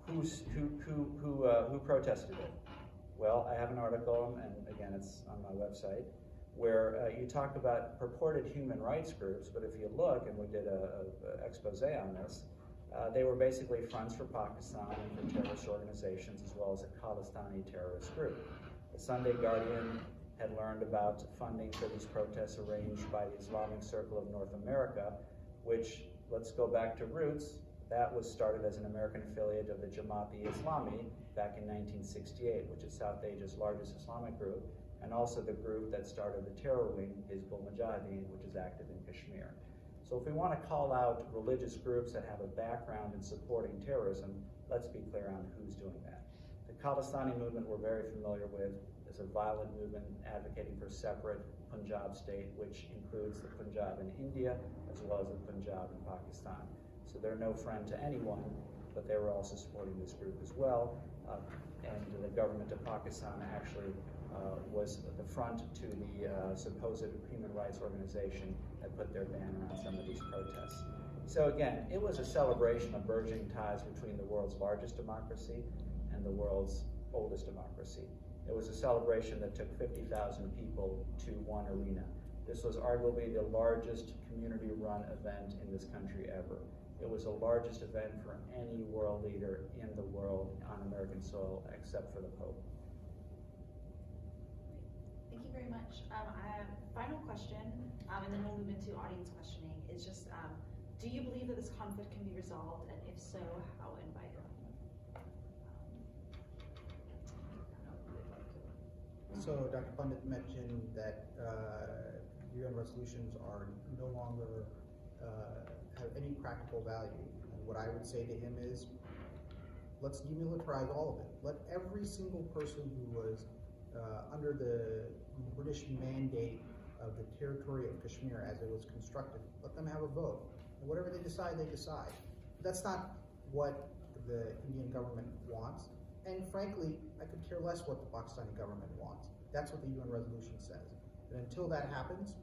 who protested it? Well, I have an article, and again, it's on my website, where you talk about purported human rights groups, but if you look, and we did an expose on this, they were basically fronts for Pakistan and for terrorist organizations, as well as a Khalistani terrorist group. The Sunday Guardian had learned about funding for these protests arranged by the Islamic Circle of North America, which, let's go back to roots, That was started as an American affiliate of the Jamaat-e-Islami back in 1968, which is South Asia's largest Islamic group, and also the group that started the terror wing, Hizbul Mujahideen, which is active in Kashmir. So if we want to call out religious groups that have a background in supporting terrorism, let's be clear on who's doing that. The Khalistani movement we're very familiar with is a violent movement advocating for a separate Punjab state, which includes the Punjab in India as well as the Punjab in Pakistan. So they're no friend to anyone, but they were also supporting this group as well. And the government of Pakistan actually was the front to the supposed human rights organization that put their banner on some of these protests. So again, it was a celebration of burgeoning ties between the world's largest democracy and the world's oldest democracy. It was a celebration that took 50,000 people to one arena. This was arguably the largest community-run event in this country ever. It was the largest event for any world leader in the world on American soil except for the Pope. Thank you very much. I have a final question, and then we'll move into audience questioning. It's just, do you believe that this conflict can be resolved, and if so, how and by whom? So Dr. Pandit mentioned that UN resolutions are no longer have any practical value. And what I would say to him is, let's demilitarize all of it. Let every single person who was under the British mandate of the territory of Kashmir as it was constructed, let them have a vote. And whatever they decide, they decide. But that's not what the Indian government wants. And frankly, I could care less what the Pakistani government wants. That's what the UN resolution says. And until that happens,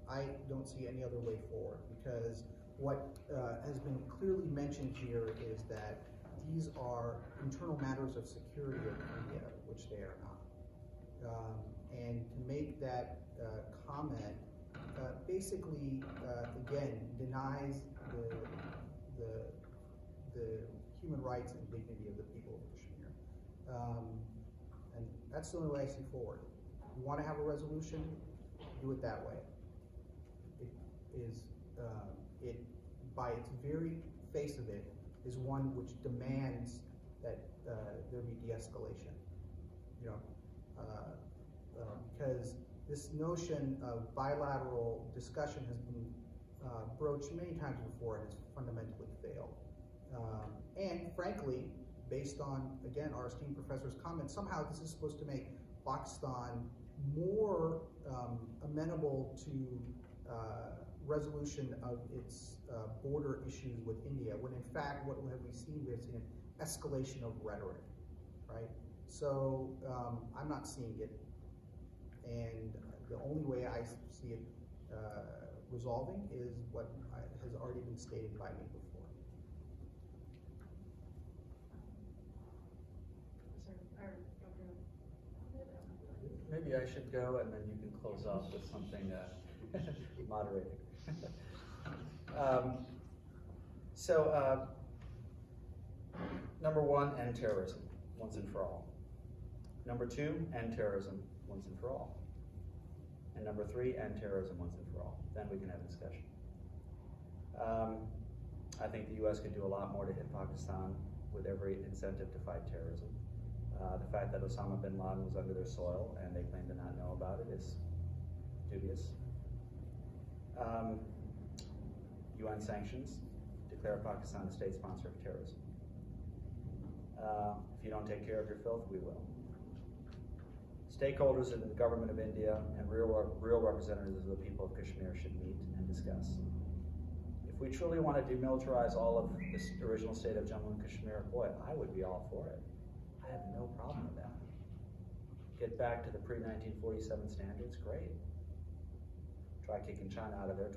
I don't see any other way forward, because what has been clearly mentioned here is that these are internal matters of security of India, which they are not. And to make that comment basically, again, denies the human rights and dignity of the people of Kashmir. And that's the only way I see forward. You want to have a resolution, do it that way. It is, by its very face of it, is one which demands that there be de-escalation. You know, because this notion of bilateral discussion has been broached many times before and has fundamentally failed. And frankly, based on, again, our esteemed professor's comments, somehow this is supposed to make Pakistan more amenable to resolution of its border issues with India, when in fact, what have we seen? We've seen an escalation of rhetoric, right? So I'm not seeing it, and the only way I see it resolving is what has already been stated by me before. Maybe I should go, and then you can close off with something moderating. Number one, end terrorism once and for all. Number two, end terrorism once and for all. And number three, end terrorism once and for all. Then we can have a discussion. I think the U.S. could do a lot more to hit Pakistan with every incentive to fight terrorism. The fact that Osama bin Laden was under their soil and they claim to not know about it is dubious. UN sanctions, declare Pakistan a state sponsor of terrorism. If you don't take care of your filth, we will. Stakeholders in the government of India and real representatives of the people of Kashmir should meet and discuss. If we truly want to demilitarize all of this original state of Jammu and Kashmir, boy, I would be all for it. I have no problem with that. Get back to the pre-1947 standards, great. Try kicking China out of their 20%,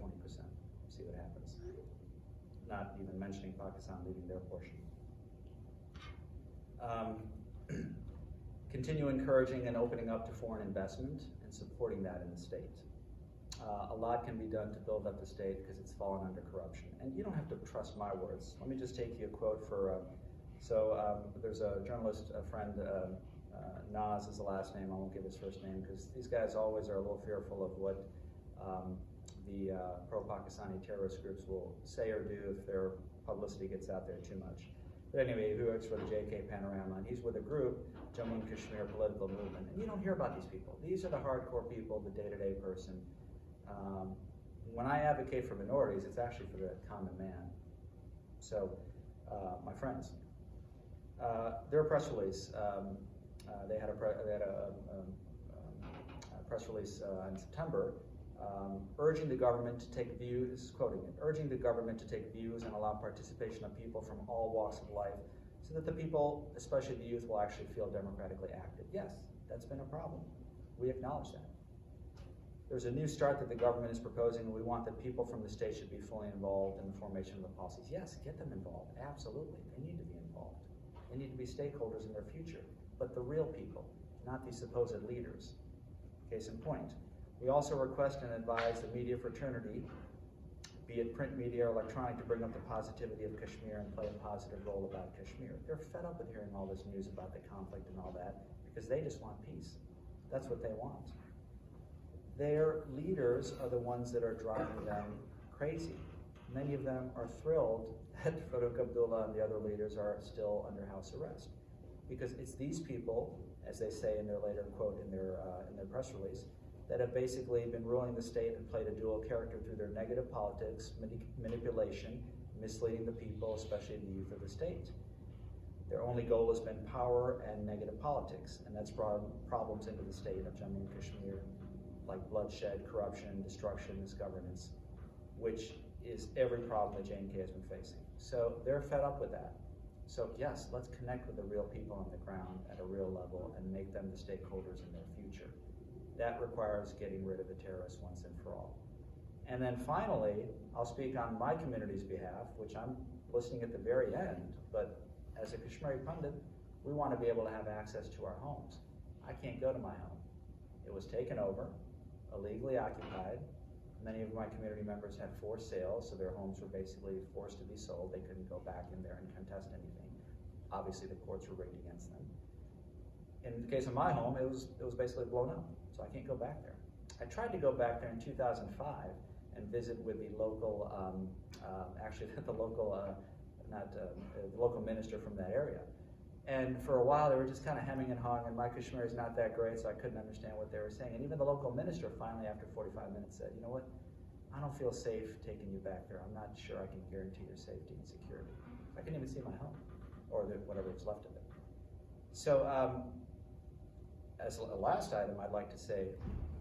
see what happens. Not even mentioning Pakistan leaving their portion. Continue encouraging and opening up to foreign investment and supporting that in the state. A lot can be done to build up the state because it's fallen under corruption. And you don't have to trust my words. Let me just take you a quote for, there's a journalist, a friend, Naz is the last name, I won't give his first name, because these guys always are a little fearful of what the pro-Pakistani terrorist groups will say or do if they're publicity gets out there too much. But anyway, he works for the JK Panorama, and he's with a group, Jammu and Kashmir Political Movement. And you don't hear about these people. These are the hardcore people, the day-to-day person. When I advocate for minorities, it's actually for the common man. So, my friends, their press release, they had a press release in September urging the government to take views, this is quoting it, urging the government to take views and allow participation of people from all walks of life so that the people, especially the youth, will actually feel democratically active. Yes, that's been a problem. We acknowledge that. There's a new start that the government is proposing, and we want that people from the state should be fully involved in the formation of the policies. Yes, get them involved, absolutely. They need to be involved. They need to be stakeholders in their future, but the real people, not these supposed leaders. Case in point. We also request and advise the media fraternity, be it print media or electronic, to bring up the positivity of Kashmir and play a positive role about Kashmir. They're fed up with hearing all this news about the conflict and all that because they just want peace. That's what they want. Their leaders are the ones that are driving them crazy. Many of them are thrilled that Farooq Abdullah and the other leaders are still under house arrest, because it's these people, as they say in their later quote in their press release, that have basically been ruling the state and played a dual character through their negative politics, manipulation, misleading the people, especially the youth of the state. Their only goal has been power and negative politics, and that's brought problems into the state of Jammu and Kashmir, like bloodshed, corruption, destruction, misgovernance, which is every problem that J&K has been facing. So they're fed up with that. So yes, let's connect with the real people on the ground at a real level and make them the stakeholders in their future. That requires getting rid of the terrorists once and for all. And then finally, I'll speak on my community's behalf, which I'm listening at the very end, but as a Kashmiri Pandit, we want to be able to have access to our homes. I can't go to my home. It was taken over, illegally occupied. Many of my community members had forced sales, so their homes were basically forced to be sold. They couldn't go back in there and contest anything. Obviously, the courts were rigged against them. In the case of my home, it was basically blown up, so I can't go back there. I tried to go back there in 2005 and visit with the local, the local minister from that area. And for a while, they were just kind of hemming and hawing, and my Kashmir is not that great, so I couldn't understand what they were saying. And even the local minister finally, after 45 minutes, said, you know what, I don't feel safe taking you back there. I'm not sure I can guarantee your safety and security. I couldn't even see my home, or whatever was left of it. So, as a last item, I'd like to say,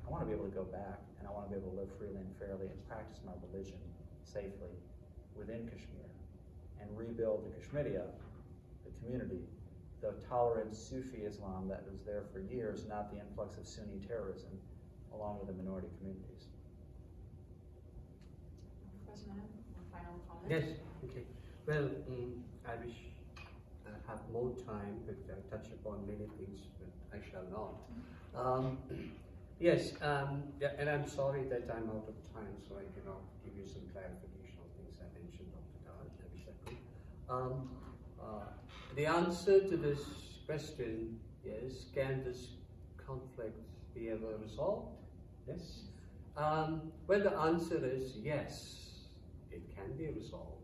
I want to be able to go back, and I want to be able to live freely and fairly and practice my religion safely within Kashmir, and rebuild the Kashmiria, the community, the tolerant Sufi Islam that was there for years, not the influx of Sunni terrorism, along with the minority communities. President, one final comment? Yes, okay. Well, I wish I have more time, but I touch upon many things, but I shall not. Yes, yeah, and I'm sorry that I'm out of time, so I cannot give you some clarification on things I mentioned, Dr. Dad. I wish I could. The answer to this question is, can this conflict be ever resolved? Yes. Well, the answer is yes, it can be resolved.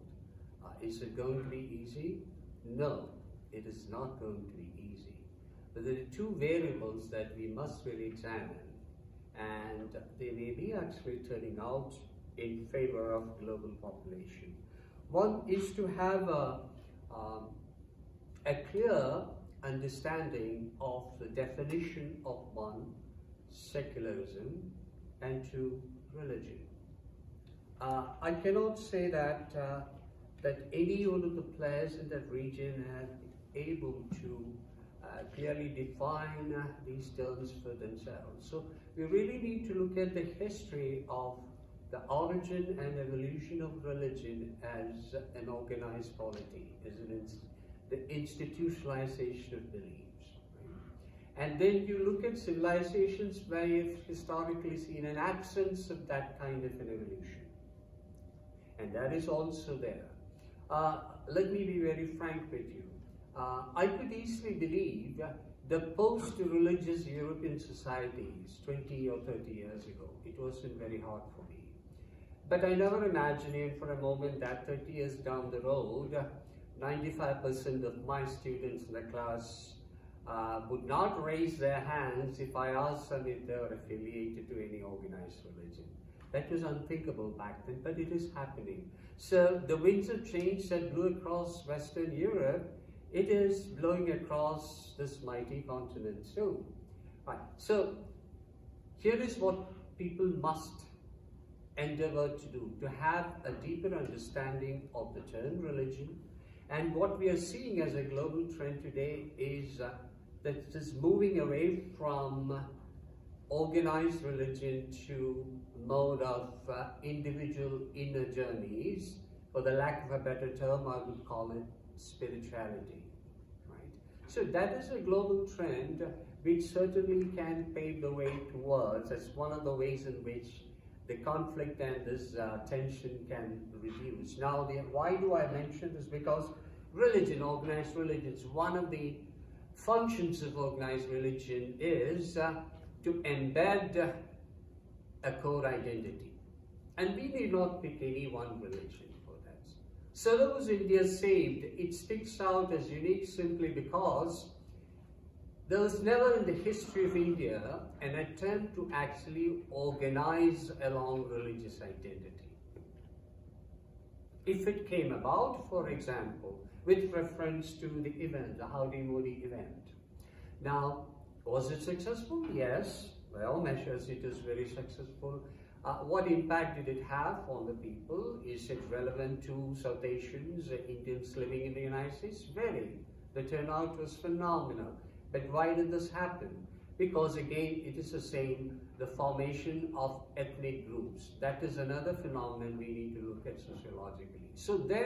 Is it going to be easy? No, it is not going to be easy. But there are two variables that we must really examine, and they may be actually turning out in favor of global population. One is to have a clear understanding of the definition of one, secularism, and two, religion. I cannot say that that any one of the players in that region have been able to clearly define these terms for themselves. So we really need to look at the history of the origin and evolution of religion as an organized polity, as the institutionalization of beliefs. Right? And then you look at civilizations where you've historically seen an absence of that kind of an evolution. And that is also there. Let me be very frank with you. I could easily believe the post-religious European societies 20 or 30 years ago, it wasn't very hard for me. But I never imagined even for a moment that 30 years down the road, 95% of my students in the class would not raise their hands if I asked them if they were affiliated to any organized religion. That was unthinkable back then, but it is happening. So the winds of change that blew across Western Europe, it is blowing across this mighty continent too. Right. So here is what people must endeavor to do, to have a deeper understanding of the term religion. And what we are seeing as a global trend today is that it is moving away from organized religion to mode of individual inner journeys. For the lack of a better term, I would call it spirituality. Right? So that is a global trend which certainly can pave the way towards, as one of the ways in which the conflict and this tension can reduce. Now, why do I mention this? Because religion, organized religions, one of the functions of organized religion is to embed a core identity. And we need not pick any one religion for that. So those India saved, it sticks out as unique simply because there was never in the history of India an attempt to actually organize along religious identity. If it came about, for example, with reference to the event, the Howdy Modi event. Now, was it successful? Yes, by all measures it is very successful. What impact did it have on the people? Is it relevant to South Asians, Indians living in the United States? Very. The turnout was phenomenal. But why did this happen? Because again, it is the same, the formation of ethnic groups. That is another phenomenon we need to look at sociologically. So there